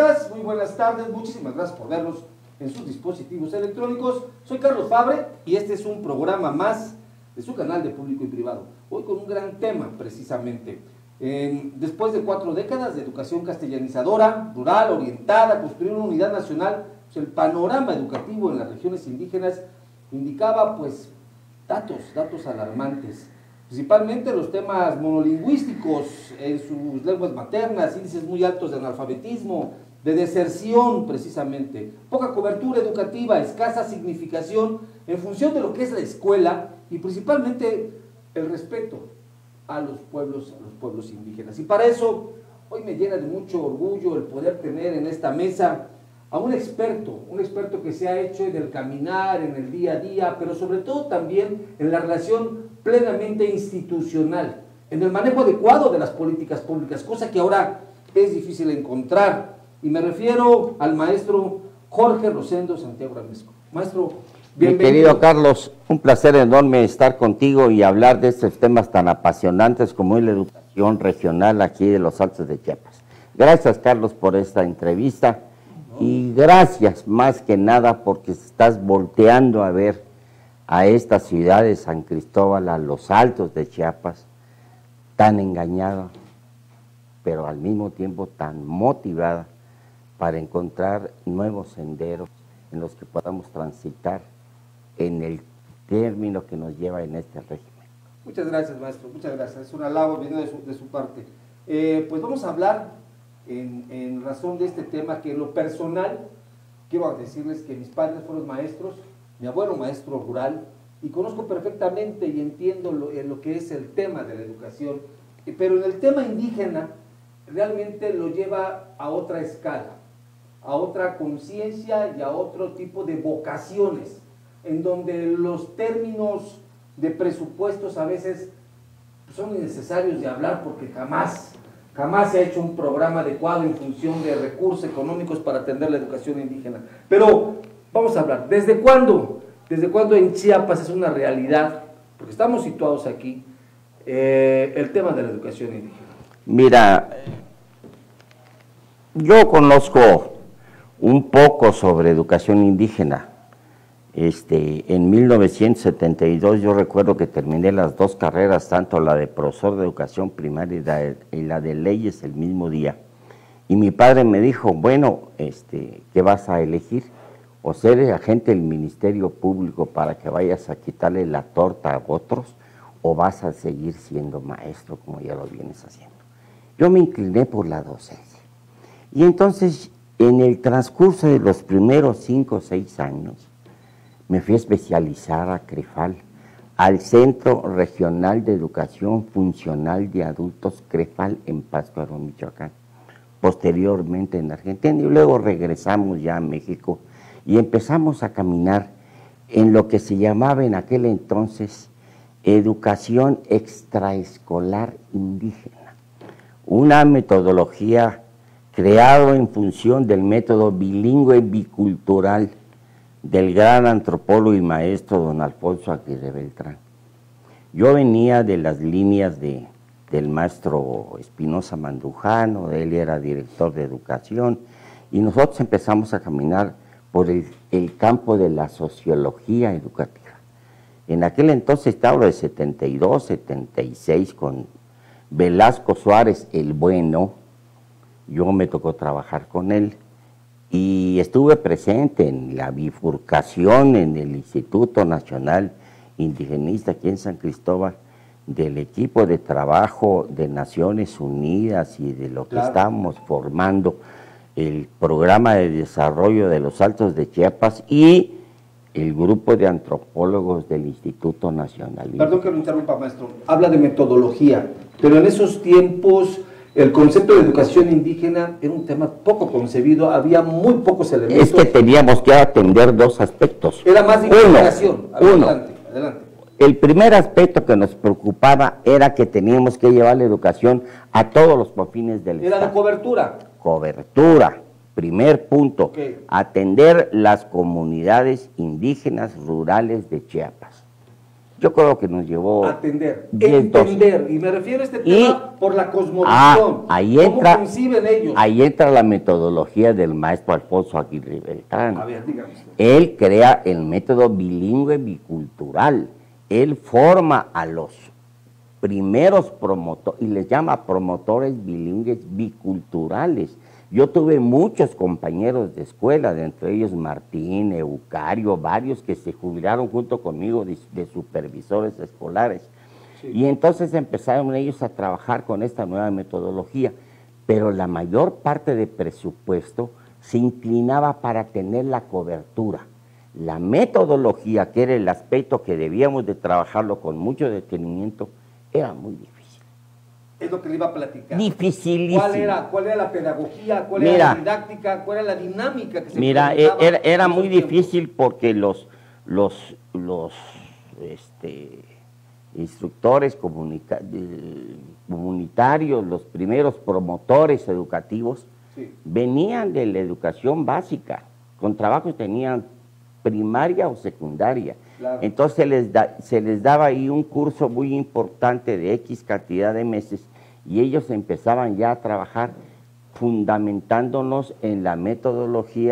estás? Muy buenas tardes, muchísimas gracias por vernos en sus dispositivos electrónicos. Soy Carlos Fabre y este es un programa más de su canal de Público y Privado. Hoy con un gran tema, precisamente. Después de 4 décadas de educación castellanizadora, rural, orientada, construir una unidad nacional, pues el panorama educativo en las regiones indígenas indicaba pues datos alarmantes. Principalmente los temas monolingüísticos en sus lenguas maternas, índices muy altos de analfabetismo, de deserción precisamente, poca cobertura educativa, escasa significación en función de lo que es la escuela y principalmente el respeto a los pueblos indígenas. Y para eso hoy me llena de mucho orgullo el poder tener en esta mesa a un experto que se ha hecho en el caminar, en el día a día, pero sobre todo también en la relación plenamente institucional, en el manejo adecuado de las políticas públicas, cosa que ahora es difícil encontrar. Y me refiero al maestro Jorge Rosendo Santiago Ramesco. Maestro, bienvenido. Mi querido Carlos, un placer enorme estar contigo y hablar de estos temas tan apasionantes como es la educación regional aquí de los Altos de Chiapas. Gracias, Carlos, por esta entrevista y gracias más que nada porque estás volteando a ver a esta ciudad de San Cristóbal, a los Altos de Chiapas, tan engañada, pero al mismo tiempo tan motivada para encontrar nuevos senderos en los que podamos transitar en el término que nos lleva en este régimen. Muchas gracias, maestro, muchas gracias. Es un halago, viene de su parte. Pues vamos a hablar en razón de este tema que en lo personal, quiero decirles que mis padres fueron maestros, mi abuelo maestro rural, y conozco perfectamente y entiendo lo que es el tema de la educación, pero en el tema indígena realmente lo lleva a otra escala, a otra conciencia y a otro tipo de vocaciones, en donde los términos de presupuestos a veces son innecesarios de hablar porque jamás se ha hecho un programa adecuado en función de recursos económicos para atender la educación indígena. Pero vamos a hablar, ¿desde cuándo en Chiapas es una realidad, porque estamos situados aquí, el tema de la educación indígena? Mira, yo conozco un poco sobre educación indígena. En 1972 yo recuerdo que terminé las 2 carreras, tanto la de profesor de educación primaria y la de leyes el mismo día. Y mi padre me dijo, bueno, ¿qué vas a elegir? O ser agente del Ministerio Público para que vayas a quitarle la torta a otros, o vas a seguir siendo maestro como ya lo vienes haciendo. Yo me incliné por la docencia. Y entonces, en el transcurso de los primeros 5 o 6 años, me fui a especializar a CREFAL, al Centro Regional de Educación Funcional de Adultos CREFAL en Pátzcuaro, Michoacán, posteriormente en Argentina, y luego regresamos ya a México y empezamos a caminar en lo que se llamaba en aquel entonces educación extraescolar indígena, una metodología creada en función del método bilingüe bicultural del gran antropólogo y maestro don Alfonso Aguirre Beltrán. Yo venía de las líneas del maestro Espinosa Mandujano, él era director de educación, y nosotros empezamos a caminar por el campo de la sociología educativa. En aquel entonces, estaba de 72, 76, con Velasco Suárez, el bueno, yo me tocó trabajar con él, y estuve presente en la bifurcación en el Instituto Nacional Indigenista aquí en San Cristóbal, del equipo de trabajo de Naciones Unidas y de lo que estábamos formando, el programa de desarrollo de los Altos de Chiapas y el grupo de antropólogos del Instituto Nacional. Perdón que lo interrumpa, maestro, habla de metodología, pero en esos tiempos el concepto de educación indígena era un tema poco concebido, había muy pocos elementos. Es que teníamos que atender 2 aspectos. Era más de investigación. Adelante. El primer aspecto que nos preocupaba era que teníamos que llevar la educación a todos los confines del Estado. Era de cobertura. Cobertura, primer punto, Okay. Atender las comunidades indígenas rurales de Chiapas. Yo creo que nos llevó... Atender, 10, 12. entender, y me refiero a este tema por la cosmovisión, ahí cómo entra, conciben ellos. Ahí entra la metodología del maestro Alfonso Aguirre Beltrán. A ver, dígame usted. Él crea el método bilingüe bicultural. Él forma a los primeros promotores, y les llama promotores bilingües biculturales. Yo tuve muchos compañeros de escuela, de entre ellos Martín, Eucario, varios que se jubilaron junto conmigo de supervisores escolares. Sí. Y entonces empezaron ellos a trabajar con esta nueva metodología, pero la mayor parte del presupuesto se inclinaba para tener la cobertura. La metodología, que era el aspecto que debíamos de trabajarlo con mucho detenimiento, era muy difícil. Es lo que le iba a platicar. Dificilísimo. ¿Cuál era la pedagogía? ¿Cuál era la didáctica? ¿Cuál era la dinámica que se era muy difícil porque los instructores comunitarios, los primeros promotores educativos, sí, venían de la educación básica, con trabajos tenían primaria o secundaria. Claro. Entonces se les daba ahí un curso muy importante de X cantidad de meses y ellos empezaban ya a trabajar fundamentándonos en la metodología